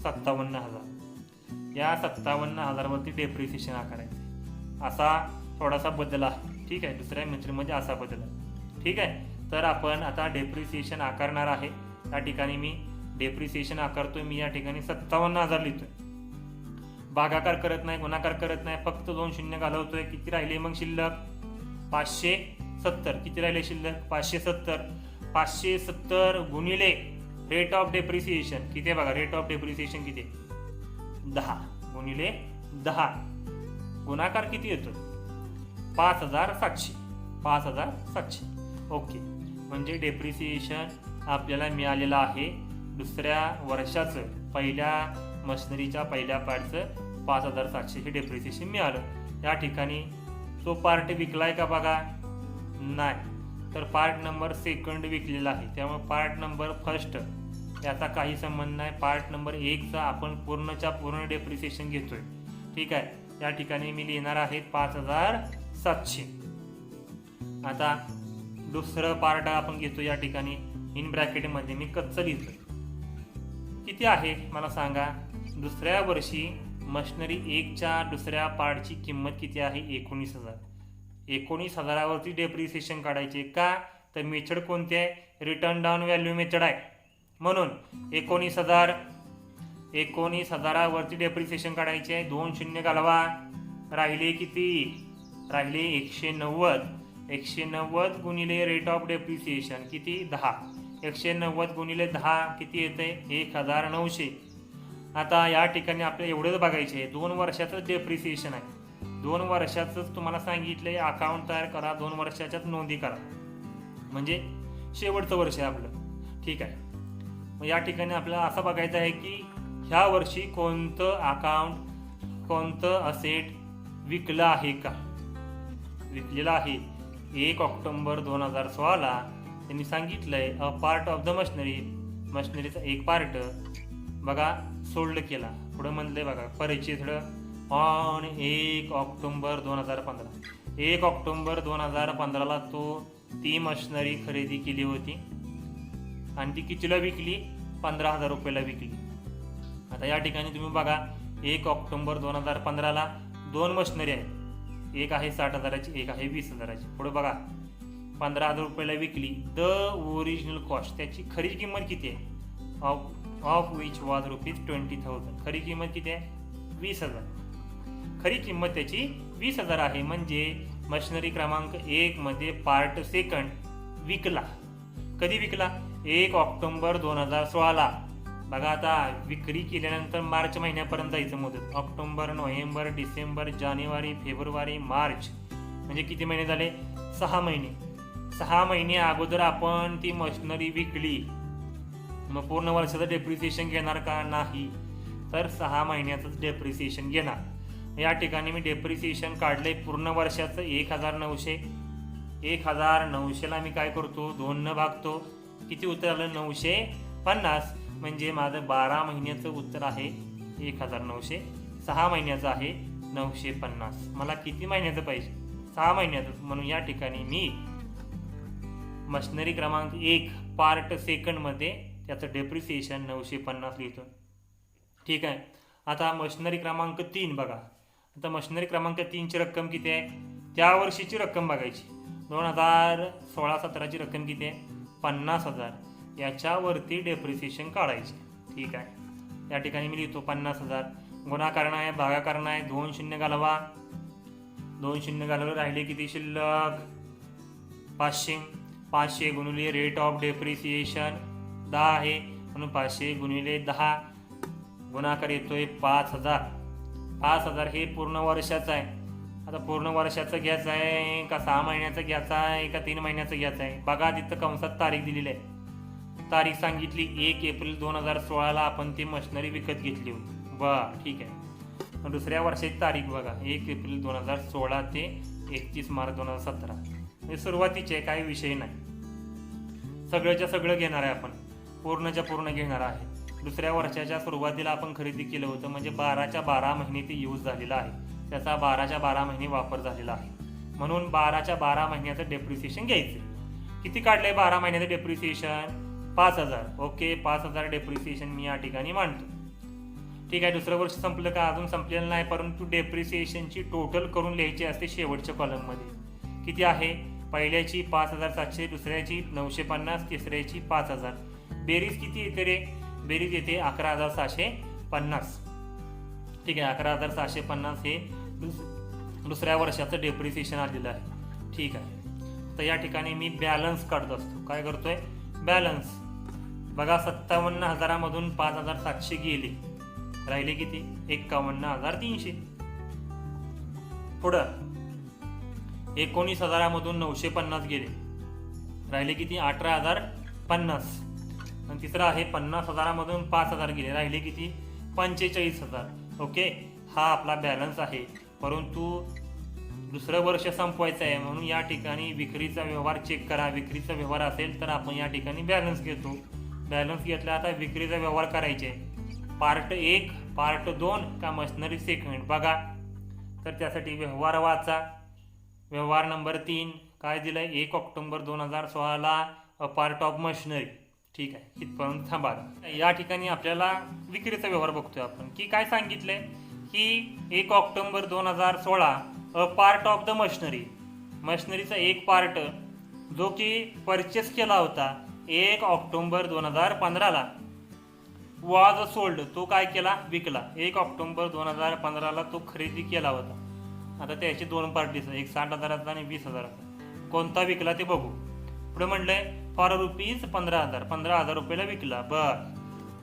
57,000. या 57,000वरती डेप्रिसिएशन आकारायचं. असा थोडासा बदल आहे. ठीक आहे, दुसऱ्या मेथडमध्ये असा बदल आहे. ठीक आहे, तर आपण आता डेप्रिसिएशन आकारणार आहे. या ठिकाणी मी डेप्रिसिएशन आकारतोय. मी या ठिकाणी 57,000 लिहितोय. भागाकार करत नाही, गुणाकार करत नाही, फक्त 2 शून्य घालवतोय. किती राहिले मग शिल्लक, 570. किती राहिले शिल्लक, 570. 570 गुणिले रेट ऑफ डेप्रिसिएशन किती आहे बघा, रेट ऑफ डेप्रिसिएशन किती आहे, 10 गुणिले 10. गुणाकार किती येतो, 5,700. 5,700. ओके. म्हणजे डेप्रिसिएशन आपल्याला मिळालेलं आहे दुसऱ्या वर्षाचं पहिल्या मशिनरीच्या पहिल्या पार्टचं 5,700 हे डेप्रिसिएशन मिळालं. या ठिकाणी तो पार्ट विकलाय का बघा, नाही, तर पार्ट नंबर 2 विकलेला आहे. त्यामुळे पार्ट नंबर 1 याचा काही संबंध नाही. पार्ट नंबर 1चा आपण पूर्णच्या पूर्ण डेप्रिसिएशन घेतोय. ठीक आहे, या ठिकाणी मी लिहिणार आहे 5,700. आता दुसरं पार्ट आपण घेतो. या ठिकाणी इन ब्रॅकेटमध्ये मी कच्चं लिहितोय. किती आहे मला सांगा, दुसऱ्या वर्षी मशिनरी 1च्या दुसऱ्या पार्टची किंमत किती आहे, 19,000. 19,000वरती डेप्रिसिएशन काढायचे का, तर मेथड कोणती आहे, रिटर्न डाऊन व्हॅल्यू मेथड आहे. म्हणून 19,000वरती डेप्रिसिएशन काढायचे आहे. 2 शून्य घालवा, राहिले किती, राहिले 190. 190 गुणिले रेट ऑफ डेप्रिसिएशन किती, 10. 190 गुणिले 10 किती येते, 1,900. आता या ठिकाणी आपल्याला एवढंच बघायचे आहे, 2 वर्षाचं डेप्रिसिएशन आहे. 2 वर्षाचंच तुम्हाला सांगितलंय अकाउंट तयार करा, 2 वर्षाच्याच नोंदी करा, म्हणजे शेवटचं वर्ष आहे आपलं. ठीक आहे, मग या ठिकाणी आपल्याला असं बघायचं आहे की ह्या वर्षी कोणतं अकाउंट, कोणतं असेट विकलं आहे का, विकलेलं आहे. 1 ऑक्टोबर 2016 त्यांनी सांगितलंय अ पार्ट ऑफ द मशिनरीचा एक पार्ट बघा सोल्ड केला. पुढं म्हणलंय बघा परिचय ऑन 1 ऑक्टोबर 2015. 1 ऑक्टोबर 2015ला तो ती मशिनरी खरेदी केली होती आणि ती कितीला विकली, 15,000 रुपयाला विकली. आता या ठिकाणी तुम्ही बघा 1 ऑक्टोबर 2015ला 2 मशिनरी आहेत, एक आहे 60,000ची, एक आहे 20,000ची. पुढे बघा 15,000 रुपयाला विकली. द ओरिजिनल कॉस्ट, त्याची खरी किंमत किती आहे, ऑफ विच वॉज ₹20,000. खरी किंमत किती आहे, 20,000. खरी किंमत त्याची 20,000 आहे. म्हणजे मशिनरी क्रमांक 1 मध्ये पार्ट 2 विकला. कधी विकला, 1 ऑक्टोबर 2016ला. बघा आता विक्री केल्यानंतर मार्च महिन्यापर्यंत जायचं मुदत. ऑक्टोबर, नोव्हेंबर, डिसेंबर, जानेवारी, फेब्रुवारी, मार्च, म्हणजे किती महिने झाले, 6 महिने. 6 महिने अगोदर आपण ती मशिनरी विकली, मग पूर्ण वर्षाचं डेप्रिसिएशन घेणार का, नाही, तर 6 महिन्याचंच डेप्रिसिएशन घेणार. या ठिकाणी मी डेप्रिसिएशन काढलंय पूर्ण वर्षाचं 1,900. 1,900ला मी काय करतो, 2 भागतो. किती उत्तर आलं, 950. म्हणजे माझं 12 महिन्याचं उत्तर आहे 1,900. 6 महिन्याचं आहे 950. मला किती महिन्याचं पाहिजे, 6 महिन्याचं. म्हणून या ठिकाणी मी मशिनरी क्रमांक 1 पार्ट 2 मध्ये त्याचं डेप्रिसिएशन 950 लिहितो. ठीक आहे. आता मशिनरी क्रमांक 3 बघा. आता मशिनरी क्रमांक 3ची रक्कम किती आहे, त्या वर्षीची रक्कम बघायची. 2016-17ची रक्कम किती आहे, 50,000. याच्यावरती डेप्रिसिएशन काढायचे. ठीक आहे, या ठिकाणी मी लिहितो 50,000. गुणाकार आहे, भागाकार आहे, 2 शून्य घालवा. 2 शून्य घालवलं, राहिले किती शिल्लक, 500. 500 गुणिले रेट ऑफ डेप्रिसिएशन 10 आहे, म्हणून 500 गुणिले 10 गुणाकार येतोय 5,000. 5,000 हे पूर्ण वर्षाचं आहे. आता पूर्ण वर्षाचं घ्यायचं आहे का 6 महिन्याचं घ्यायचं आहे का 3 महिन्याचं घ्यायचं आहे. बघा तिथं कंसात तारीख दिलेली आहे. तारीख सांगितली 1 एप्रिल 2016ला आपण ती मशिनरी विकत घेतली होती. बरं, ठीक आहे. दुसऱ्या वर्षाची तारीख बघा, 1 एप्रिल 2016 ते 31 मार्च 2017. म्हणजे सुरुवातीचे आहे, काही विषय नाही. सगळंच्या सगळं घेणार आहे आपण, पूर्णच्या पूर्ण घेणार आहे. दुसऱ्या वर्षाच्या सुरुवातीला आपण खरेदी केलं होतं, म्हणजे 12च्या 12 महिने ते यूज झालेलं आहे. त्याचा 12च्या 12 महिने वापर झालेला आहे. म्हणून 12च्या 12 महिन्याचं डेप्रिसिएशन घ्यायचं. किती काढलंय 12 महिन्याचं डेप्रिसिएशन, 5,000. ओके, 5,000 डेप्रिसिएशन मी या ठिकाणी मांडतो. ठीक आहे. दुसरं वर्ष संपलं का, अजून संपलेलं नाही, परंतु डेप्रिसिएशनची टोटल करून लिहायची असते शेवटच्या कॉलममध्ये. किती आहे, पहिल्याची 5,700, दुसऱ्याची 950, तिसऱ्याची 5,000. बेरीज किती येते रे, बेरीज येते 11,650. ठीक आहे, 11,650 हे दुसऱ्या वर्षाचं डेप्रिसिएशन आलेलं आहे. ठीक आहे. तर या ठिकाणी मी बॅलन्स काढत असतो. काय करतोय, बॅलन्स. बघा 57,000मधून 5,700 गेले, राहिले किती, 51,300. पुढं 19,000मधून 950 गेले, राहिले किती, 18,050. आणि तिसरं आहे 50,000मधून 5,000 गेले, राहिले किती, 45,000. ओके, हा आपला बॅलन्स आहे. परंतु दुसरं वर्ष संपवायचं आहे, म्हणून या ठिकाणी विक्रीचा व्यवहार चेक करा. विक्रीचा व्यवहार असेल तर आपण या ठिकाणी बॅलन्स घेतो. बॅलन्स घेतला, आता विक्रीचा व्यवहार करायचे. पार्ट 1, पार्ट 2 का मशिनरी सेकंड बघा. तर त्यासाठी व्यवहार वाचा. व्यवहार नंबर 3 काय दिलंय, 1 ऑक्टोबर 2016ला अ पार्ट ऑफ मशिनरी. ठीक आहे, इथपर्यंत थांबा. या ठिकाणी आपल्याला विक्रीचा व्यवहार बघतोय आपण, की काय सांगितलंय की 1 October 2016 a part of the machinery. मशिनरीचा एक पार्ट जो की परचेस केला होता 1 ऑक्टोबर 2015ला वाज सोल्ड, तो काय केला, विकला. 1 ऑक्टोबर 2015ला तो खरेदी केला होता. आता त्याचे 2 पार्टीज, एक 60,000चा आणि 20,000चा. कोणता विकला ते बघू. पुढे म्हणलंय फॉर रुपीज 15,000, 15,000 रुपयाला विकला. बर,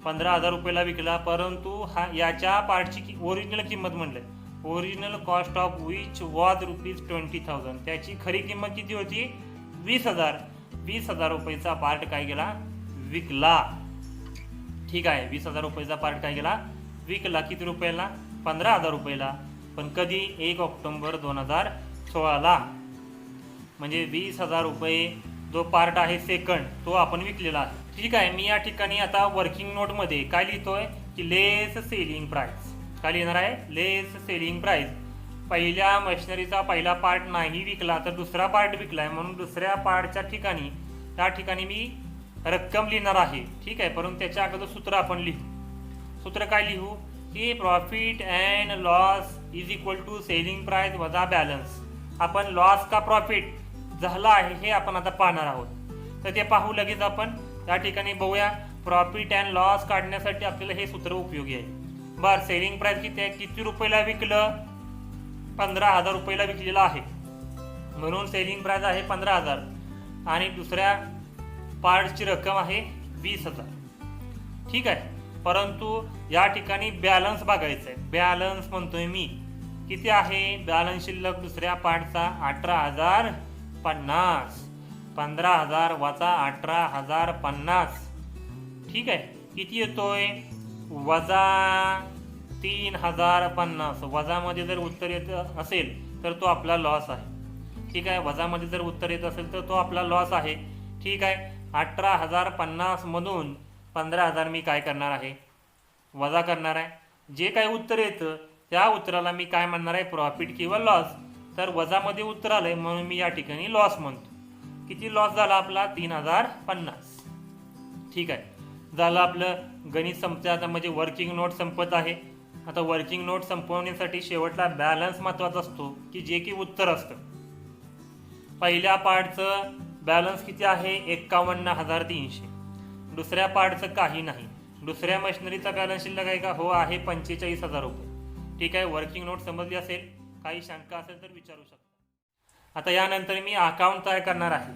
15,000 रुपयाला विकला, परंतु हा याच्या पार्टची ओरिजिनल किंमत म्हणलंय, original cost of which was rupees 20,000. त्याची खरी किंमत किती होती, 20,000. 20,000 रुपयाचा पार्ट काय गेला, विकला. ठीक आहे, 20,000 रुपयाचा पार्ट काय गेला, विकला. किती रुपयाला, 15,000 रुपयाला. पण कधी, 1 ऑक्टोबर 2016ला. म्हणजे 20,000 रुपये जो पार्ट आहे सेकंड, तो आपण विकलेला आहे. ठीक आहे, मी या ठिकाणी आता वर्किंग नोटमध्ये काय लिहितोय की लेस सेलिंग प्राइस. काय लिहिणार आहे, लेस सेलिंग प्राइस. पहिल्या मशिनरीचा पहिला पार्ट नाही विकला तर दुसरा पार्ट विकलाय, म्हणून दुसऱ्या पार्टच्या ठिकाणी त्या ठिकाणी मी रक्कम लिहिणार आहे. ठीक आहे, परंतु त्याच्या अगोदर सूत्र आपण लिहू. सूत्र काय लिहू की profit and loss is equal to selling price वजा बॅलन्स. आपण लॉस का प्रॉफिट झाला आहे हे आपण आता पाहणार आहोत. तर ते पाहू लगेच आपण. या ठिकाणी बघूया, प्रॉफिट अँड लॉस काढण्यासाठी आपल्याला हे सूत्र उपयोगी आहे. बर, सेलिंग प्राइस किती आहे, किती रुपयाला विकलं, 15,000 रुपयाला विकलेला आहे, म्हणून सेलिंग प्राइस आहे 15,000. आणि दुसऱ्या पार्टची रक्कम आहे 20,000. ठीक आहे, परंतु या ठिकाणी बॅलन्स बघायचं आहे. बॅलन्स म्हणतोय मी, किती आहे बॅलन्स शिल्लक दुसऱ्या पार्टचा, 18,050. 15,000 वजा 18,050. ठीक आहे, किती येतोय, वजा 3,050. वजामध्ये जर उत्तर येत असेल तर तो आपला लॉस आहे. ठीक आहे, वजामध्ये जर उत्तर येत असेल तर तो आपला लॉस आहे. ठीक आहे, 18,050 मधून 15,000 मी काय करणार आहे, वजा करणार आहे. जे काही उत्तर येतं त्या उत्तराला मी काय म्हणणार आहे, प्रॉफिट किंवा लॉस. तर वजामध्ये उत्तर आलंय म्हणून मी या ठिकाणी लॉस म्हणतो. किती लॉस झाला आपला, 3,050. ठीक आहे, झालं आपलं गणित संपतं आता, म्हणजे वर्किंग नोट संपत आहे. आता वर्किंग नोट संपवण्यासाठी शेवटला बॅलन्स महत्त्वाचा असतो की जे की उत्तर असतं. पहिल्या पार्टचं बॅलन्स किती आहे 51,300. दुसऱ्या पार्टचं काही नाही. दुसऱ्या मशिनरीचा बॅलन्स शिल्लक आहे का? हो आहे 45,000 रुपये. ठीक आहे, वर्किंग नोट समजली असेल. काही शंका असेल तर विचारू शकता. आता यानंतर मी अकाउंट तयार करणार आहे.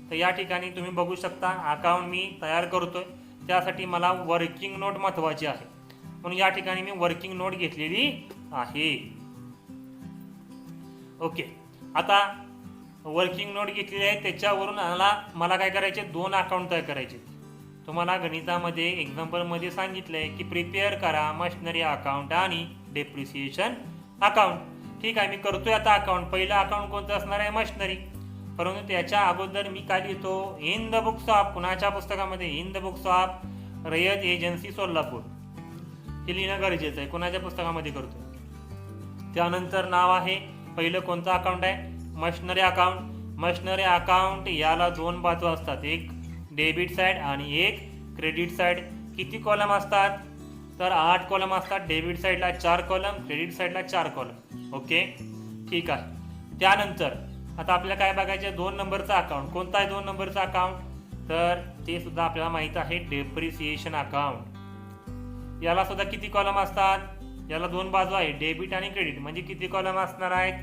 तर या ठिकाणी तुम्ही बघू शकता अकाउंट मी तयार करतोय. त्यासाठी मला वर्किंग नोट महत्त्वाची आहे म्हणून या ठिकाणी मी वर्किंग नोट घेतलेली आहे. ओके, आता वर्किंग नोट घेतलेली आहे. त्याच्यावरून मला काय करायचे, 2 अकाउंट तयार करायचे. तुम्हाला गणितामध्ये एक्झाम्पलमध्ये सांगितलं आहे की प्रिपेअर करा मशिनरी अकाउंट आणि डेप्रिसिएशन अकाउंट. ठीक आहे, मी करतोय आता अकाउंट. पहिलं अकाउंट कोणतं असणार आहे? मशिनरी. परंतु त्याच्या अगोदर मी काय लिहितो? इन द बुक्स ऑफ, कुणाच्या पुस्तकामध्ये? In the books of Rayat agency Solapur. हे लिहिणं गरजेचं आहे. कुणाच्या पुस्तकामध्ये करतो. त्यानंतर नाव आहे. पहिलं कोणतं अकाउंट आहे? Machinery account. मशिनरी अकाउंट याला 2 बाजू असतात, एक डेबिट साईड आणि एक क्रेडिट साईड. किती कॉलम असतात? तर 8 कॉलम असतात. डेबिट साईडला 4 कॉलम, क्रेडिट साईडला 4 कॉलम. ओके, ठीक आहे. त्यानंतर आता आपल्याला काय बघायचं? 2 नंबरचा अकाउंट. कोणता आहे 2 नंबरचा अकाउंट? तर ते सुद्धा आपल्याला माहित आहे, डेप्रिसिएशन अकाउंट. याला सुद्धा किती कॉलम असतात? याला 2 बाजू आहे, डेबिट आणि क्रेडिट. म्हणजे किती कॉलम असणार आहेत?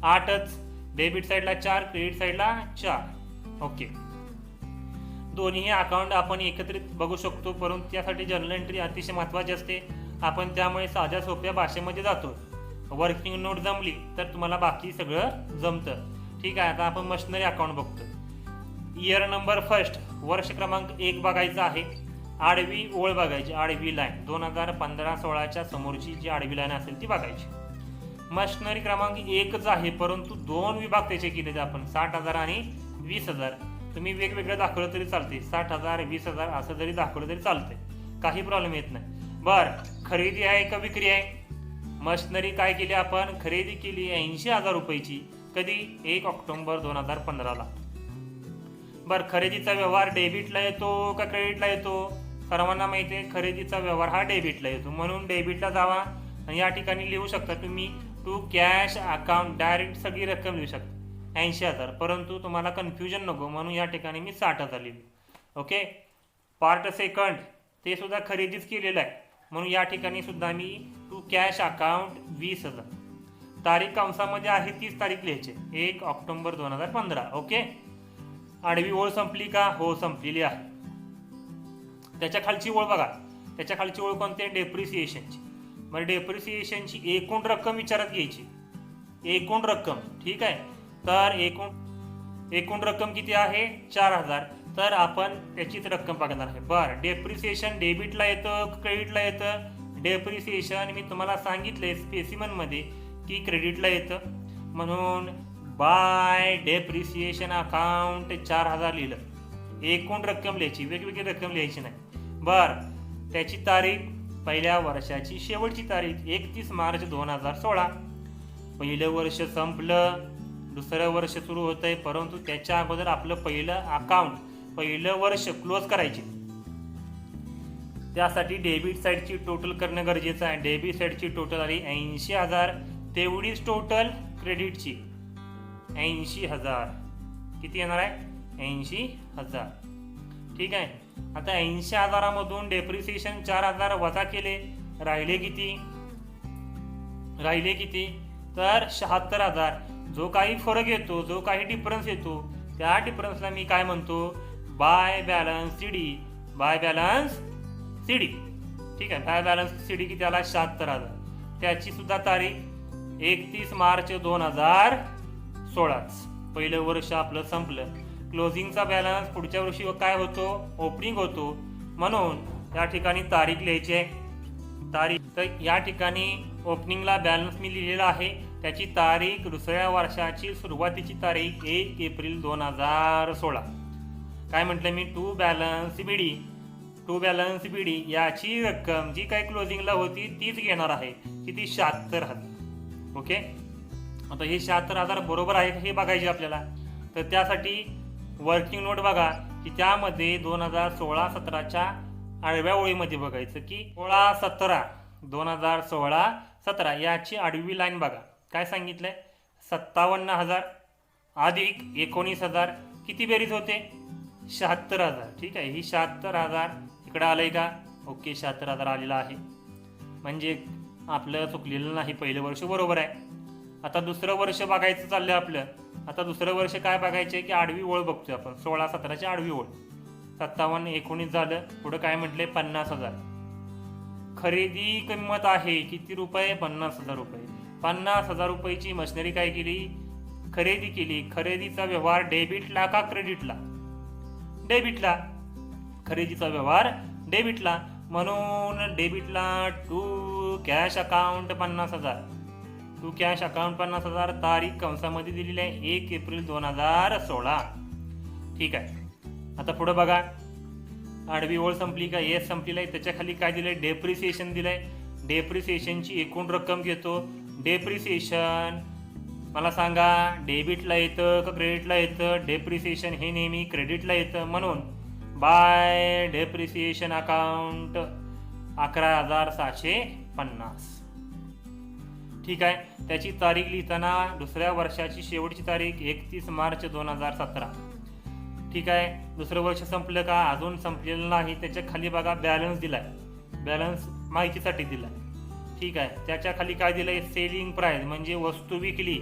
8च. डेबिट साईडला 4, क्रेडिट साईडला 4. ओके, दोन्ही अकाउंट आपण एकत्रित बघू शकतो, परंतु त्यासाठी जर्नल एंट्री अतिशय महत्त्वाची असते. आपण त्यामुळे साध्या सोप्या भाषेमध्ये जातो. वर्किंग नोट जमली तर तुम्हाला बाकी सगळं जमतं. ठीक आहे, आता आपण मशिनरी अकाउंट बघतो. इयर नंबर फर्स्ट, वर्ष क्रमांक 1 बघायचा आहे. आडवी ओळ बघायची, आडवी लाईन 2015-16च्या समोरची जी आडवी लाईन असेल ती बघायची. मशिनरी क्रमांक 1च आहे, परंतु 2 विभाग त्याचे केले आपण, 60,000 आणि 20,000. तुम्ही वेगवेगळं दाखवलं तरी चालते, 60,000 20,000 असं जरी दाखवलं तरी चालतंय, काही प्रॉब्लेम येत नाही. बरं, खरेदी आहे का विक्री आहे? मशिनरी काय केली आपण? खरेदी केली 80,000 रुपयाची. कधी? 1 ऑक्टोबर 2015ला. बरं, खरेदीचा व्यवहार डेबिटला येतो का क्रेडिटला येतो? सर्वांना माहिती आहे खरेदीचा व्यवहार हा डेबिटला येतो, म्हणून डेबिटला जावा आणि या ठिकाणी लिहू शकता तुम्ही टू कॅश अकाउंट. डायरेक्ट सगळी रक्कम लिहू शकता 80,000, परंतु तुम्हाला कन्फ्युजन नको म्हणून या ठिकाणी मी 60,000 लिहिली. ओके, पार्ट सेकंड ते सुद्धा खरेदीच केलेलं आहे, म्हणून या ठिकाणी सुद्धा मी टू कॅश अकाउंट 20,000. तारीख कंसामध्ये आहे 30 तारीख लिहायची, 1 ऑक्टोबर 2015. ओके, आडवी ओळ संपली का? हो, संपलेली आहे. त्याच्या खालची ओळ बघा. त्याच्या खालची ओळ कोणती आहे? डेप्रिसिएशनची. मग डेप्रिसिएशनची एकूण रक्कम विचारात घ्यायची, एकूण रक्कम. ठीक आहे, तर एकूण रक्कम किती आहे? 4,000. तर आपण त्याचीच रक्कम बघणार आहे. बरं, डेप्रिसिएशन डेबिटला येतं क्रेडिटला येतं? डेप्रिसिएशन मी तुम्हाला सांगितलंय स्पेसिमनमध्ये की क्रेडिटला येतं, म्हणून बाय डेप्रिसिएशन अकाउंट 4,000 लिहिलं. एकूण रक्कम लिहायची, वेगवेगळी रक्कम लिहायची नाही. बरं, त्याची तारीख पहिल्या वर्षाची शेवटची तारीख 31 मार्च 2016. पहिलं वर्ष संपलं, दुसरं वर्ष सुरू होतंय, परंतु त्याच्या अगोदर आपलं पहिलं अकाउंट, पहिलं वर्ष क्लोज करायचे. त्यासाठी डेबिट साईडची टोटल करणं गरजेचं आहे. डेबिट साईडची टोटल आली 80,000, तेवढीच टोटल क्रेडिटची 80,000. किती येणार आहे? 80,000. ठीक आहे, आता 80,000मधून डेप्रिसिएशन 4,000 वजा केले, राहिले किती? तर 76,000. जो काही फरक येतो, जो काही डिफरन्स येतो, त्या डिफरन्सला मी काय म्हणतो? By balance CD. By balance CD. ठीक आहे, बाय बॅलन्स सीडी किती आला? 76,000. त्याची सुद्धा तारीख 31 मार्च 2016. पहिलं वर्ष आपलं संपलं. क्लोजिंगचा बॅलन्स पुढच्या वर्षी काय होतो? ओपनिंग होतो, म्हणून या ठिकाणी तारीख लिहायची आहे. तारीख, तर या ठिकाणी ओपनिंगला बॅलन्स मी लिहिलेला आहे, त्याची तारीख दुसऱ्या वर्षाची सुरुवातीची तारीख 1 एप्रिल 2016. काय म्हटलं मी? टू बॅलन्स बीडी याची रक्कम जी काही क्लोजिंगला होती तीच घेणार आहे. किती? 76,000. ओके, आता हे 76,000 बरोबर आहे हे बघायचे आपल्याला. तर त्यासाठी वर्किंग नोट बघा की त्यामध्ये 2016-17च्या आडव्या ओळीमध्ये बघायचं की 16-17 2016 17 याची आडवी लाईन बघा. काय सांगितलंय? 57,000 अधिक 19,000 किती बेरीज होते? 76,000. ठीक आहे, ही 76,000 इकडं आलंय का? ओके, 76,000 आलेलं आहे. म्हणजे आपलं चुकलेलं नाही, पहिलं वर्ष बरोबर आहे. आता दुसरं वर्ष बघायचं चाललंय आपलं. आता दुसरं वर्ष काय बघायचं आहे की आडवी ओळ बघतोय आपण. 16-17ची आडवी ओळ. 57-19 झालं. पुढं काय म्हटलंय? 50,000. खरेदी किंमत आहे किती रुपये? 50,000 रुपये. 50,000 रुपयाची मशिनरी काय केली? खरेदी केली. खरेदीचा व्यवहार डेबिटला का क्रेडिटला? डेबिटला. खरेदीचा व्यवहार डेबिटला, म्हणून डेबिटला to cash account 50,000. To cash account 50,000. तारीख कंसामध्ये दिलेली आहे 1 एप्रिल 2016. ठीक आहे. आता पुढे बघा, आडवी ओळ संपली का? येस संपलेला आहे. त्याच्या खाली काय दिलंय? डेप्रिसिएशन दिलंय. डेप्रिसिएशनची एकूण रक्कम घेतो. डेप्रिसिएशन मला सांगा, डेबिटला येतं का क्रेडिटला येतं? डेप्रिसिएशन हे नेहमी क्रेडिटला येतं, म्हणून बाय डेप्रिसिएशन अकाउंट 11,750. ठीक आहे. त्याची तारीख लिहिताना दुसऱ्या वर्षाची शेवटची तारीख 31 मार्च 2017. ठीक आहे. दुसरं वर्ष संपलं का? अजून संपलेलं नाही. त्याच्या खाली बघा बॅलन्स दिलाय. बॅलन्स माहितीसाठी दिलाय. ठीक आहे. त्याच्या खाली काय दिलंय? सेलिंग प्राइस म्हणजे वस्तू विकली.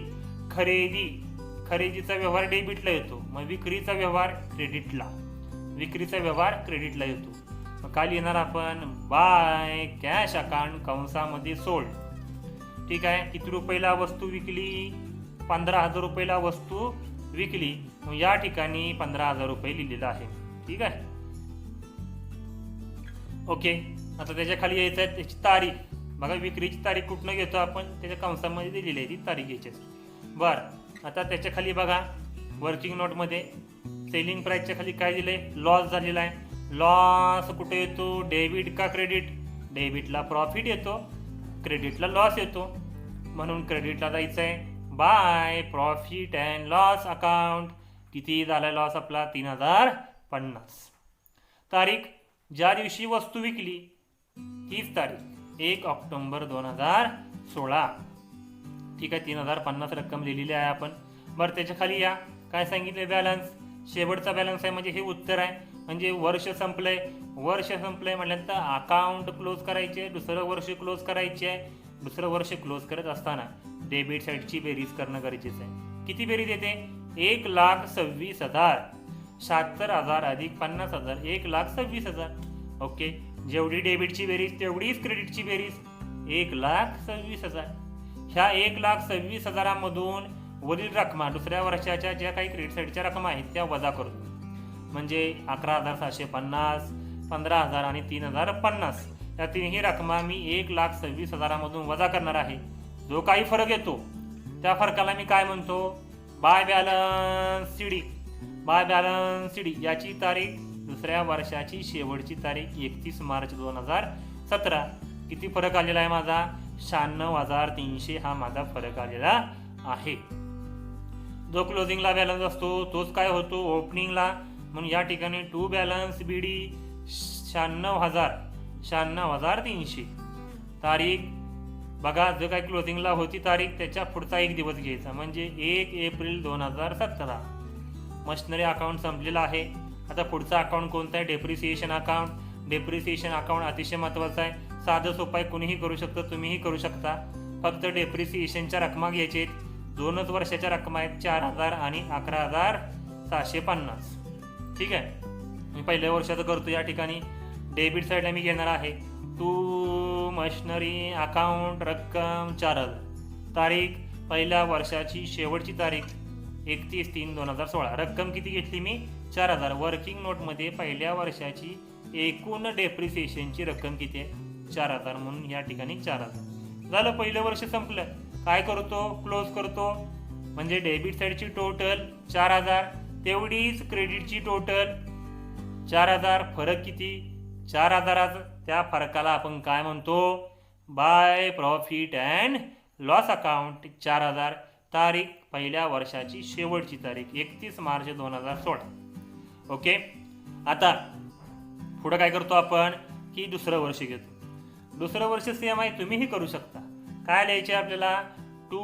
खरेदीचा व्यवहार डेबिटला येतो, मग विक्रीचा व्यवहार क्रेडिटला. विक्रीचा व्यवहार क्रेडिटला येतो. मग काय लिहिणार आपण? बाय कॅश अकाउंट कंसामध्ये सोल्ड. ठीक आहे. किती रुपयाला वस्तू विकली? 15,000 रुपयाला वस्तू विकली. मग या ठिकाणी 15,000 रुपये लिहिलेलं आहे. ठीक आहे. ओके. आता त्याच्या खाली यायचं आहे त्याची तारीख. बघा, विक्रीची तारीख कुठनं घेतो आपण? त्याच्या कंसामध्ये दिलेली आहे ती तारीख घ्यायची. बरं, आता त्याच्या खाली बघा वर्किंग नोटमध्ये सेलिंग प्राइसच्या खाली काय दिलंय? लॉस झालेला आहे. लॉस कुठे येतो? डेबिट का क्रेडिट? डेबिटला प्रॉफिट येतो, क्रेडिटला लॉस येतो, म्हणून क्रेडिटला जायचं आहे. By profit and loss account. किती झाला लॉस आपला? 3,050. तारीख ज्या दिवशी वस्तू विकली तीच तारीख 1 ऑक्टोबर 2016. ठीक आहे. 3,050 रक्कम लिहिलेली आहे आपण. बरं, त्याच्या खाली या काय सांगितले? बॅलन्स. शेवटचा बॅलन्स आहे म्हणजे हे उत्तर आहे. म्हणजे वर्ष संपलंय. वर्ष संपलंय म्हटल्यानंतर अकाउंट क्लोज करायचे, दुसरं वर्ष क्लोज करायचे आहे. दुसरं वर्ष क्लोज करत असताना डेबिट साईडची बेरीज करणं गरजेचं आहे. किती बेरीज येते? 1,26,000. 76,000 अधिक 50,000 1,26,000. ओके. जेवढी डेबिटची बेरीज तेवढीच क्रेडिटची बेरीज 1,26,000. ह्या 1,26,000 वरील रकमा दुसऱ्या वर्षाच्या ज्या काही क्रेडिट साईडच्या रकमा आहेत त्या वजा करतो. म्हणजे 11,750, 15,000 आणि 3,050 या तिन्ही रकमा मी 1,26,000 वजा करणार आहे. जो काही फरक येतो त्या फरकाला मी काय म्हणतो? By balance C D. By balance C D. याची तारीख दुसऱ्या वर्षाची शेवटची तारीख 31 मार्च 2017. किती फरक आलेला आहे माझा? 96,300 हा माझा फरक आलेला आहे. जो क्लोजिंगला बॅलन्स असतो तोच काय होतो? ओपनिंगला. म्हणून या ठिकाणी टू बॅलन्स बी डी 96,300. तारीख बघा, जो काही क्लोजिंगला होती तारीख त्याच्या पुढचा एक दिवस घ्यायचा म्हणजे 1 एप्रिल 2017. मशिनरी अकाउंट संपलेला आहे. आता पुढचा अकाउंट कोणता आहे? Depreciation account. डेप्रिसिएशन अकाउंट अतिशय महत्त्वाचं आहे. साधं सोपं आहे, कुणीही करू शकतं, तुम्हीही करू शकता. फक्त डेप्रिसिएशनच्या रकमा घ्यायचे आहेत. 2च वर्षाच्या रकमा आहेत, 4,000 आणि 11,750. ठीक आहे. मी पहिल्या वर्षाचं करतो. या ठिकाणी डेबिट साईडला मी घेणार आहे टू मशिनरी अकाउंट रक्कम 4,000. तारीख पहिल्या वर्षाची शेवटची तारीख 31/3/2016. रक्कम किती घेतली मी? 4,000. वर्किंग नोटमध्ये पहिल्या वर्षाची एकूण डेप्रिसिएशनची रक्कम किती आहे? 4,000. म्हणून या ठिकाणी 4,000 झालं. पहिलं वर्ष संपलं. काय करतो? क्लोज करतो. म्हणजे डेबिट साईडची टोटल 4,000, तेवढीच क्रेडिटची टोटल 4,000. फरक किती? 4,000. त्या फरकाला आपण काय म्हणतो? By profit and loss account 4,000. तारीख पहिल्या वर्षाची शेवटची तारीख 31 मार्च 2016. ओके. आता पुढं काय करतो आपण की दुसरं वर्ष घेतो. दुसरं वर्ष सेम आहे, तुम्हीही करू शकता. काय लिहायचे आपल्याला? To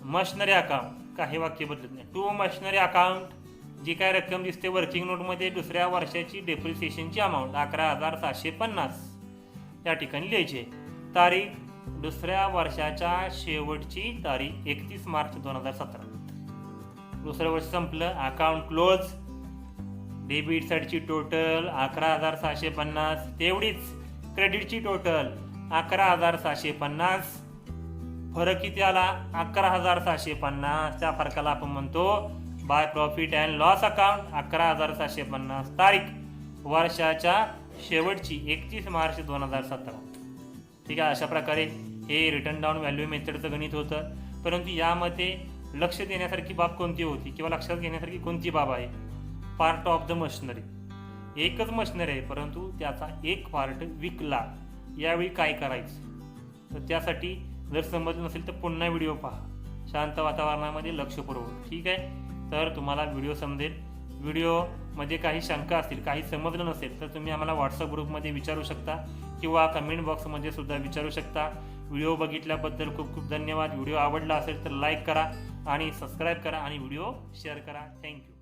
machinery account. काही वाक्य बदलत नाही. टू मशनरी अकाउंट जी काय रक्कम दिसते वर्किंग नोटमध्ये दुसऱ्या वर्षाची डेप्रिसिएशनची अमाऊंट 11,750 या ठिकाणी लिहायची. तारीख दुसऱ्या वर्षाच्या शेवटची तारीख 31 मार्च 2017. दुसरं वर्ष संपलं, अकाउंट क्लोज. डेबिट साईडची टोटल 11,750, तेवढीच क्रेडिटची टोटल 11,750. फरक किती आला? 11,750. त्या फरकाला आपण म्हणतो by profit and loss account. 11,750 तारीख वर्षाच्या शेवटची 31 मार्च 2017. ठीक आहे. अशा प्रकारे हे रिटर्न डाऊन व्हॅल्यू मेथडचं गणित होतं. परंतु यामध्ये लक्ष देण्यासारखी बाब कोणती होती किंवा लक्षात घेण्यासारखी कोणती बाब आहे? Part of the machinery. एकच मशिनरी आहे परंतु त्याचा एक पार्ट विकला, यावेळी काय करायचं? तर त्यासाठी जर समजलं नसेल तर पुन्हा व्हिडिओ पहा, शांत वातावरणामध्ये लक्षपूर्वक. ठीक आहे. तर तुम्हाला व्हिडिओ समजेल. व्हिडिओमध्ये काही शंका असतील, काही समजलं नसेल तर तुम्ही आम्हाला व्हॉट्सअप ग्रुपमध्ये विचारू शकता किंवा कमेंट बॉक्समध्ये सुद्धा विचारू शकता. व्हिडिओ बघितल्याबद्दल खूप खूप धन्यवाद. व्हिडिओ आवडला असेल तर लाईक करा आणि सबस्क्राईब करा आणि व्हिडिओ शेअर करा. थँक्यू.